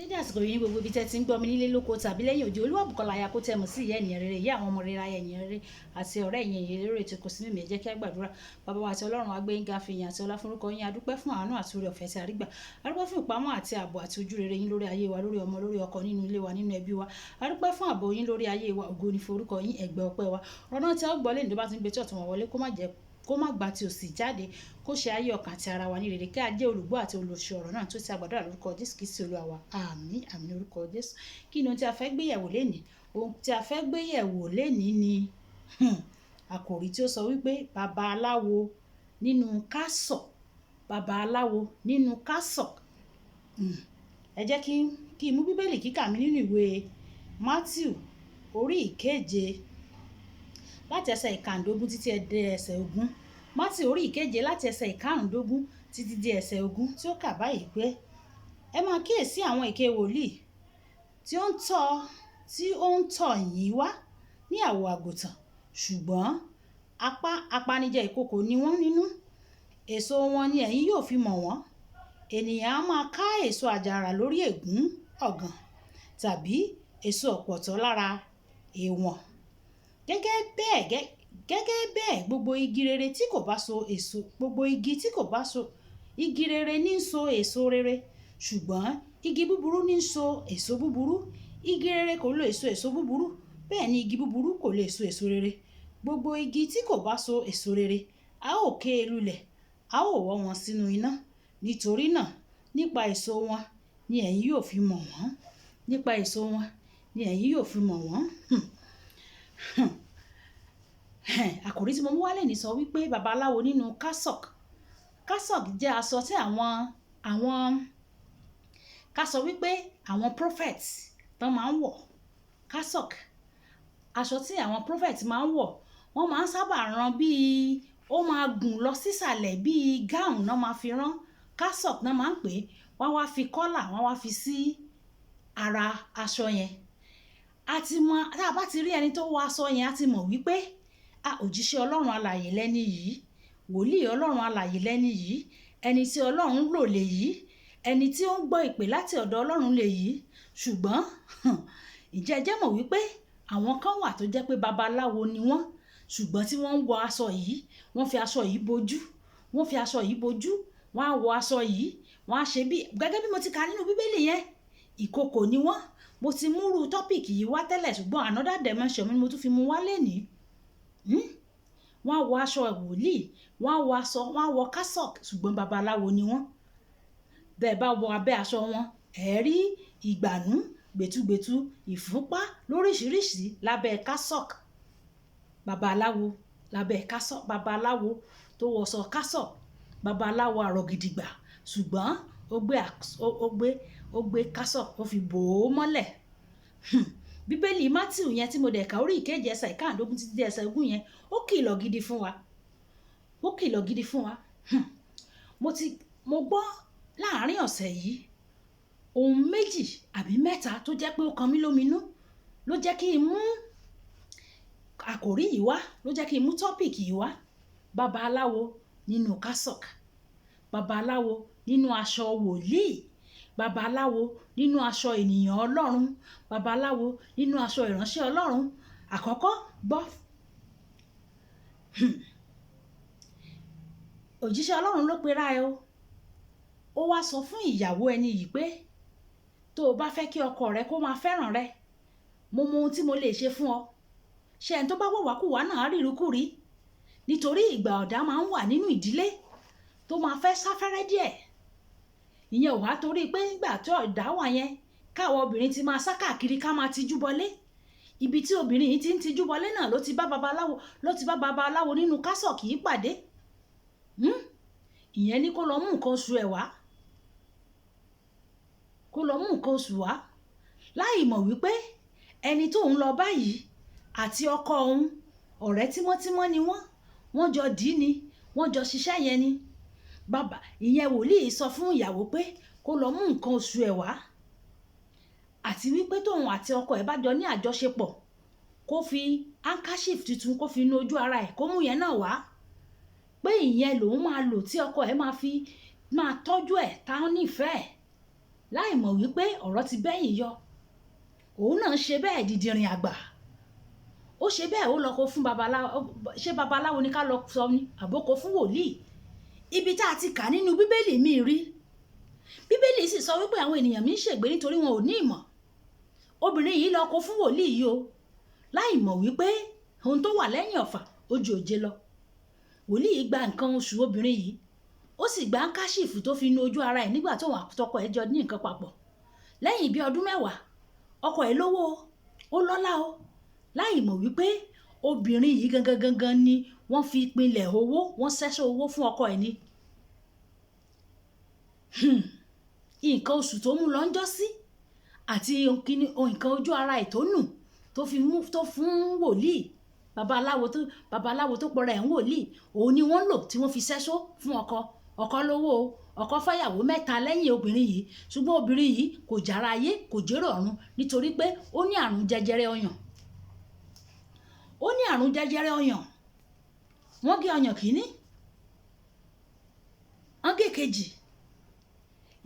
dédé àsìkò yìí ní gbogbo ibi tẹ́ ti ń gbọ́ mi nílé lóko tàbí lẹ́yìn òde Olúwàbùkọ́lá aya kó tẹ̀mù sí ìyá ènìyàn rere ìyá àwọn ọmọ rere aya ènìyàn rere àti ọ̀rẹ́ ẹ̀yìn èyí lérò ètò kò sí mímì ẹ jẹ́ kí á gbàdúrà. Bàbá wa àti Ọlọ́run wa gbé yín ga fi ìyìn àti ọlá fúnrúkọ yín adúpẹ́ fún àánú àti oore ọ̀fẹ́ tí a rí gbà adúpẹ́ fún ìpamọ́ àti ààbò àti ojú rere yín lórí ayé wa lórí ọmọ lórí ọkọ nínú ilé wa nínú ẹbí wa adúpẹ́ fún ààbò yín lórí ayé wa ògo ni forúkọ yín ẹgbẹ́ ọpẹ́ wa ọ̀nà tí a gbọ́ lẹ́yìn tó bá ti ń gbé tí ọ̀tún wọn wọlé kó má gba tí o sì jáde kó ṣe ayé ọkàn àti ara wa ní rere kí a jẹ́ olùgbọ́ àti olùṣe ọ̀rọ̀ náà tó ti àgbàdúrà lórúkọ Jésù Kristi Olúwa wa àmín àmín lórúkọ Jésù. Kí ni ohun tí a fẹ́ gbéyẹ̀wò lénìí? Ohun tí a fẹ́ gbéyẹ̀wò lénìí ni àkòrí tí ó sọ wípé babaláwo nínú kásọ̀ babaláwo nínú kásọ̀. Ẹ jẹ́ kí n mú bíbélì kíkà mi nínú ìwé Mátíù orí ìkeje láti ẹsẹ̀ ìkàndógún títí dé ẹsẹ̀ ogún. Mátíù orí ìkeje láti ẹsẹ̀ ìkarùndógún títí dé ẹsẹ̀ ogún tí ó kà báyìí pé ẹ máa kíyèsí àwọn èké wòlíì tí ó ń tọ̀ yín wá ní àwọ̀ àgùntàn ṣùgbọ́n apanijẹ ìkookò ni wọ́n nínú. Èso wọn ni ẹ̀yin yóò fi mọ̀ wọ́n. Ènìyàn á máa ká èso àjàrà lórí ègún ọ̀gàn tàbí èso ọ̀pọ̀tọ́ lára èèwọ̀n. Gẹ́gẹ́ bẹ́ẹ̀ gbogbo igi rere tí kò bá so èso igi rere ní ń so èso rere ṣùgbọ́n igi búburú ní ń so èso búburú. Igi rere kò lè so èso búburú bẹ́ẹ̀ ni igi búburú kò lè so èso rere. Gbogbo igi tí kò bá so èso rere a ó ké e lulẹ̀ a ó wọ́ wọn sínú iná. Nítorí náà nípa èso wọn ni ẹ̀yin yóò fi mọ̀ wọ́n. Nípa èso wọn ni ẹ̀yin yóò fi mọ̀ wọ́n. Àkòrí tí mo mú wálé ní sọ wípé babaláwo nínú kásọ̀k. Kásọ̀k jẹ́ aṣọ tí ká sọ wípé àwọn prophets tán máa ń wọ̀. Kásọ̀k aṣọ tí àwọn prophets máa ń wọ̀ wọ́n máa ń sábà rán bíi ó máa gùn lọ sísàlẹ̀ bíi gown náà máa fi rán. Kásọ̀k náà máa ń pè é wọ́n wá fi kọ́là wọ́n wá fi sí ara aṣọ yẹn. Tá a bá ti rí ẹni tó wọ aṣọ yẹn a ti mọ̀ wípé òjíṣẹ́ Ọlọ́run alààyè lẹ́ni yìí wòlíì Ọlọ́run alààyè lẹ́ni yìí ẹni tí Ọlọ́run lò lè yìí ẹni tí ó ń gbọ́ ìpè láti ọ̀dọ̀ Ọlọ́run lè yìí. Ṣùgbọ́n ǹjẹ́ ẹ jẹ́ mọ̀ wípé àwọn kan wà tó jẹ́ pé babaláwo ni wọ́n ṣùgbọ́n tí wọ́n ń wọ aṣọ yìí wọ́n fi aṣọ yìí bojú wọ́n á wọ aṣọ yìí wọ́n á ṣe bí gẹ́gẹ́ bí mo ti kà nínú bíbélì yẹn ìkookò ni wọ́n. Mo ti múrú tọ́pìkì yìí wá tẹ́lẹ̀ ṣùgbọ́n another dimension mi mo tún fi mú wá lénìí. Wọ́n á wọ aṣọ wòlíì wọ́n á wọ kásọ̀k ṣùgbọ́n babaláwo ni wọ́n. Bẹ́ẹ̀ bá wọ abẹ́ aṣọ wọn rí ìgbànú gbẹ̀tugbẹ̀tu ìfúnpá lóríṣiríṣi lábẹ́ kásọ̀k. Babaláwo lábẹ́ kásọ̀k babaláwo tó wọṣọ kásọ̀k babaláwo àrọ̀gìdìgbà ṣùgbọ́n ó gbé kásọ̀k ó fi bò ó mọ́lẹ̀. Bíbélì Mátíù yẹn tí mo dẹ̀ ka orí ìkeje ẹsẹ̀ ìkarùndógún títí dé ẹsẹ̀ ogún yẹn ó kìlọ̀ gidi fún wa. Mo gbọ́ láàárín ọ̀sẹ̀ yìí ohun méjì àbí mẹ́ta tó jẹ́ pé ó kan mí lóminú ló jẹ́ kí n mú àkòrí yìí wá ló jẹ́ kí n mú tọ́pìkì yìí wá. Babaláwo nínú kásọ̀k babaláwo nínú aṣọ wòlíì babaláwo nínú aṣọ ènìyàn Ọlọ́run babaláwo nínú aṣọ ìránṣẹ́ Ọlọ́run. Àkọ́kọ́ gbọ́ òjíṣẹ́ Ọlọ́run ló pera ẹ o. Ó wá sọ fún ìyàwó ẹni yìí pé tó o bá fẹ́ kí ọkọ rẹ kó máa fẹ́ràn rẹ mo mọ ohun tí mo lè ṣe fún ọ. Ṣé ẹni tó bá wọ̀wákùwà náà á rírukúrí nítorí ìgbà ọ̀dá máa ń wà nínú ìdílé tó máa fẹ́ sáfẹ́rẹ́ díẹ̀. Ìyẹn ò wá torí pé nígbà tí ọ̀dá wà yẹn káwọn obìnrin ti máa sá káàkiri ká máa tijú bọlé. Ibi tí obìnrin yìí ti ń tijú bọlé náà ló ti bá babaláwo nínú kásọ̀k yìí pàdé. Ìyẹn ní kó lọ mú nǹkan oṣù ẹ̀ wá láì mọ̀ wípé ẹni tó ń lọ báyìí àti ọkọ òun ọ̀rẹ́ tímọ́tímọ́ ni wọ́n jọ dì ní wọ́n jọ ṣiṣẹ́ yẹn ni. Ìyẹn wòlíì sọ fún ìyàwó pé kó lọ mú nǹkan oṣù ẹ̀ wá àti wípé tóun àti ọkọ ẹ̀ bá jọ ní àjọṣepọ̀ kó fi handkerchief tuntun kó fi nu ojú ara ẹ̀ kó mú yẹn náà wá pé ìyẹn lòun máa lò tí ọkọ ẹ̀ máa tọ́jú ẹ̀ táwọn nífẹ̀ẹ́. láì mọ̀ wípé ọ̀rọ̀ ti bẹ́yìn yọ. Òun náà ṣe bẹ́ẹ̀ dìdìrìn àgbà. Ó ṣe bẹ́ẹ̀ ó lọ kó fún babaláwo. Ṣé babaláwo ni ká lọ sọ ni àbókò fún wòlíì? Ibi tá a ti kà nínú bíbélì mi rí. Bíbélì sì sọ wípé àwọn ènìyàn mi ń ṣègbé nítorí wọn ò ní ìmọ̀. Obìnrin yìí lọ kó fún wòlíì yìí o, láì mọ̀ wípé ohun tó wà lẹ́yìn ọ̀fà ó ju òjé lọ. Wòlíì yìí gba nǹkan oṣù obìnrin yìí, ó sì gba káṣífù tó fi nu ojú ara ẹ̀ nígbà tóun àtọkọ ẹ̀ jọ ní nǹkan papọ̀. Lẹ́yìn bí ọdún 10, ọkọ ẹ̀ lówó ó lọ́lá o, láì mọ̀ wípé obìnrin yìí gangan ni wọ́n fi pinlẹ̀ owó, wọ́n ṣẹ́ṣọ́ owó fún ọkọ ẹ̀ ni. Nǹkan oṣù tó mú lọ ń jọ́ sí àti nǹkan ojú ara ẹ̀ tó nù tó fún wòlíì babaláwo tó pọ̀ra ẹ̀ ń wòlíì, òun ni wọ́n lò tí wọ́n fi ṣẹ́ṣọ́ fún ọkọ lówó o. Ọkọ fẹ́yàwó 3 lẹ́yìn obìnrin yìí, ṣùgbọ́n obìnrin yìí kò jára ayé kò jèrè ọ̀run nítorí pé ó ní àrùn jẹjẹrẹ ọyàn. Ó ní àrùn jẹjẹrẹ ọyàn. Wọ́n gé ọyàn kìíní, wọ́n gé kejì.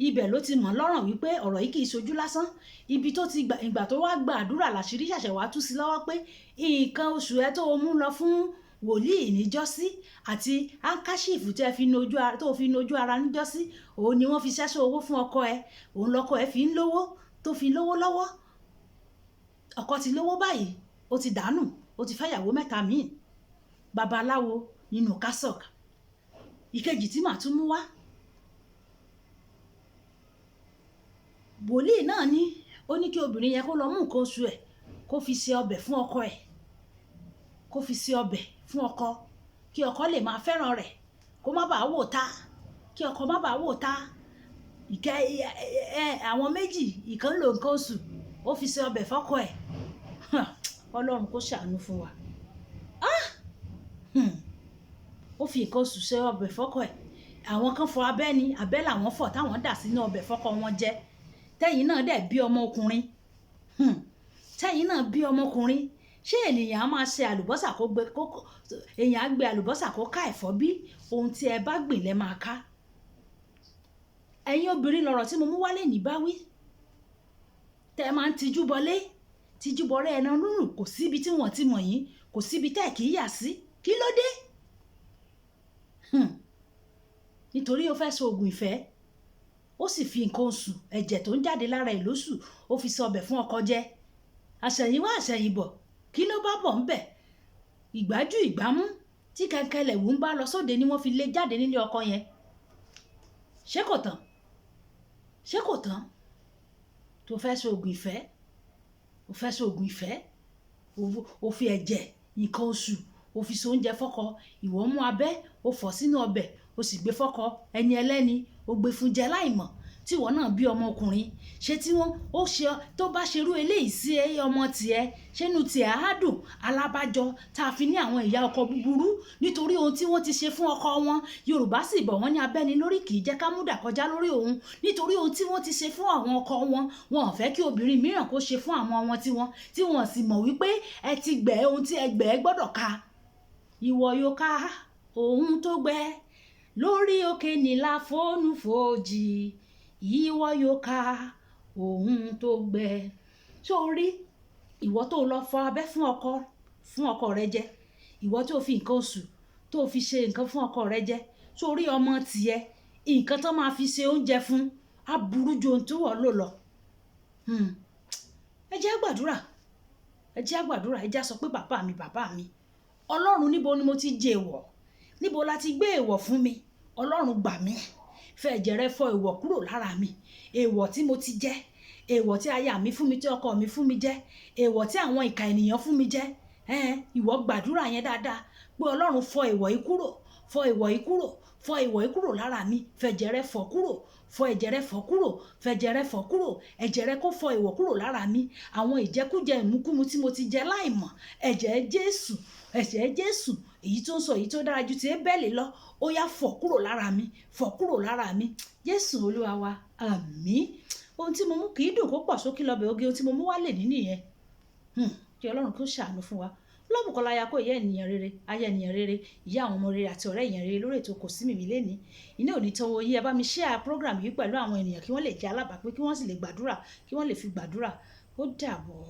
Ibẹ̀ ló ti mọ̀ lọ́rùn wípé ọ̀rọ̀ yìí kì í ṣojú lásán. Ibi tó ti ìgbà tó wá gba àdúrà làṣírí ṣẹ̀ṣẹ̀ wá tú sí lọ́wọ́ pé nǹkan oṣù ẹ tó mú lọ fún wòlíì níjọ́sí àti ankaṣífù tó fi nojú ara níjọ́sí, òun ni wọ́n fi ṣẹ́ṣọ́ owó fún ọkọ ẹ. Òun lọkọ ẹ fi ń lówó tó fi lówó lọ́wọ́. Ọkọ ti lówó báyìí, ó ti dànù, ó ti fẹ́yàwó 3 míì. Babaláwo nínú Casokol. Ìkejì tí màá tún mú wá. Wòlíì náà ní ó ní kí obìnrin yẹn kó lọ mú nǹkan oṣù ẹ̀ kó fi ṣe ọbẹ̀ fún ọkọ ẹ̀, kó fi ṣe ọbẹ̀ fún ọkọ kí ọkọ lè máa fẹ́ràn rẹ̀, kó má bàa wò ta, kí ọkọ má bàa wò ta. Àwọn méjì ìkan lò nǹkan oṣù ó fi ṣe ọbẹ̀ fọ́kọ ẹ̀. Ọlọ́run kó ṣàánú fún wa. Ó fi nǹkan oṣù ṣe ọbẹ̀ fọ́kọ ẹ̀. Àwọn kan fọ abẹ́ ni, abẹ́ làwọn fọ̀ táwọn dà sínú ọbẹ̀ fọ́kọ wọn jẹ. Tẹ́yìn náà dẹ̀ bí ọmọkùnrin. Tẹ́yìn náà bí ọmọkùnrin. Ṣé ènìyàn á máa ṣe àlùbọ́sà èèyàn á gbé àlùbọ́sà kó ká ẹ̀fọ́ bí? Ohun tí ẹ bá gbìn lẹ máa ká. Ẹ̀yin obìnrin lọ̀rọ̀ tí mo mú wálé ní báwí. Tẹ́ ẹ máa ń tijú bọlé ẹran rúrùn, kò síbi tí wọ́n ti mọ̀ yín, kò síbi tẹ́ ẹ̀ kì í yà sí. Kí ló dé? Nítorí ó fẹ́ so oògùn ìfẹ́. Ó sì fi nǹkan oṣù ẹ̀jẹ̀ tó ń jáde lára ẹ̀ lóṣù ó fi ṣe ọbẹ̀ fún ọkọ jẹ. Àṣẹ̀yìnwá àṣẹ̀yìnbọ̀, kí ló bá bọ̀ ńbẹ̀? Ìgbájú ìgbámú tí kẹ̀kẹ́lẹ̀ wù ń bá lọ sóde ni wọ́n fi lé jáde nílé ọkọ yẹn. Ṣé kò tán? Ṣé kò tán? Tó fẹ́ so oògùn ìfẹ́, ó fẹ́ so oògùn ìfẹ́, ó fi ẹ̀jẹ̀ nǹkan oṣù ó fi so oúnjẹ fọ́kọ. Ìwọ mú abẹ́ ó fọ̀ sínú ọbẹ̀ ó sì gbé fọ́kọ ẹni ẹlẹ́ni ó gbé fún jẹ láìmọ̀. Tí ìwọ náà bí ọmọkùnrin, ṣé tí wọ́n ó ṣe tó bá ṣerú eléyìí sí ọmọ tiẹ̀, ṣé inú tiẹ̀ á dùn? Alábàjọ tá a fi ní àwọn ìyá ọkọ búburú nítorí ohun tí wọ́n ti ṣe fún ọkọ wọn. Yorùbá sì bọ̀ wọ́n ní abẹ́ni lórí kì í jẹ́ ká múdà kọjá lórí òun. Nítorí ohun tí wọ́n ti ṣe fún àwọn ọkọ wọn, wọn ò fẹ́ kí obìnrin mìíràn kó ṣe fún àwọn wọn tí wọ́n sì mọ̀ wípé ẹ ti gbẹ̀ ohun tí ẹ gbẹ̀ gbọ́dọ̀ ká. Ìwọ yóò ká ohun tó gbẹ lórí òkè nílà fóònù fòjì. Ìwọ yóò ká ohun tó gbẹ. Sórí ìwọ tó lọ fọ abẹ́ fún ọkọ rẹ jẹ, ìwọ tó fi nǹkan oṣù tó fi ṣe nǹkan fún ọkọ rẹ jẹ, sórí ọmọ tiẹ̀ nǹkan tó máa fi ṣe oúnjẹ fún á burú ju ohun tó wọ́n lò lọ. Ẹ jẹ́ gbàdúrà, ẹ jẹ́ sọ pé bàbá mi, Ọlọ́run níbo ni mo ti jẹ èèwọ̀? Níbo la ti gbé èèwọ̀ fún mi? Ọlọ́run gbà mí. Fẹ́ ẹ̀jẹ̀ rẹ fọ èèwọ̀ kúrò lára mi. Èèwọ̀ tí mo ti jẹ, èèwọ̀ tí aya mi fún mi, tí ọkọ mi fún mi jẹ, èèwọ̀ tí àwọn ìka ènìyàn fún mi jẹ. Ìwọ gbàdúrà yẹn dáadáa pé Ọlọ́run fọ èèwọ̀ yìí kúrò, fọ èèwọ̀ yìí kúrò, fọ èèwọ̀ yìí kúrò lára mi. Fẹ́ ẹ̀jẹ̀ rẹ fọ kúrò, fọ ẹ̀jẹ̀ rẹ fọ kúrò, fẹ́ ẹ̀jẹ̀ rẹ fọ kúrò, ẹ̀jẹ̀ rẹ kó fọ èèwọ̀ kúrò lára mi. Àwọn ìjẹkújẹ ìmúkúmu tí mo ti jẹ láìmọ̀, ẹ̀jẹ̀ Jésù èyí tó ń sọ èyí tó dára ju ti Ébẹ́lì lọ, ó yá fọ kúrò lára mi, fọ kúrò lára mi. Jésù Olúwa wa, àmín. Ohun tí mo mú kì í dùn kó pọ̀ sókè lọ́bẹ̀ oge, ohun tí mo mú wá lè ní nìyẹn. Kí Ọlọ́run kó ṣàánú fún wa. Olúwàbùkọ́lá aya kó ìyá ènìyàn rere, aya ènìyàn rere, ìyá àwọn ọmọ rere àti ọ̀rẹ́ èèyàn rere lórí ètò Kò Sí Mìmí lénìí. Iná ò ní tọ́wọ́ yín, ẹ bá mi share program yìí pẹ̀lú àwọn ènìyàn kí wọ́n lè jẹ́ alábàápín, kí wọ́n sì lè gbàdúrà, kí wọ́n lè fi gbàdúrà. Ó dàbọ̀.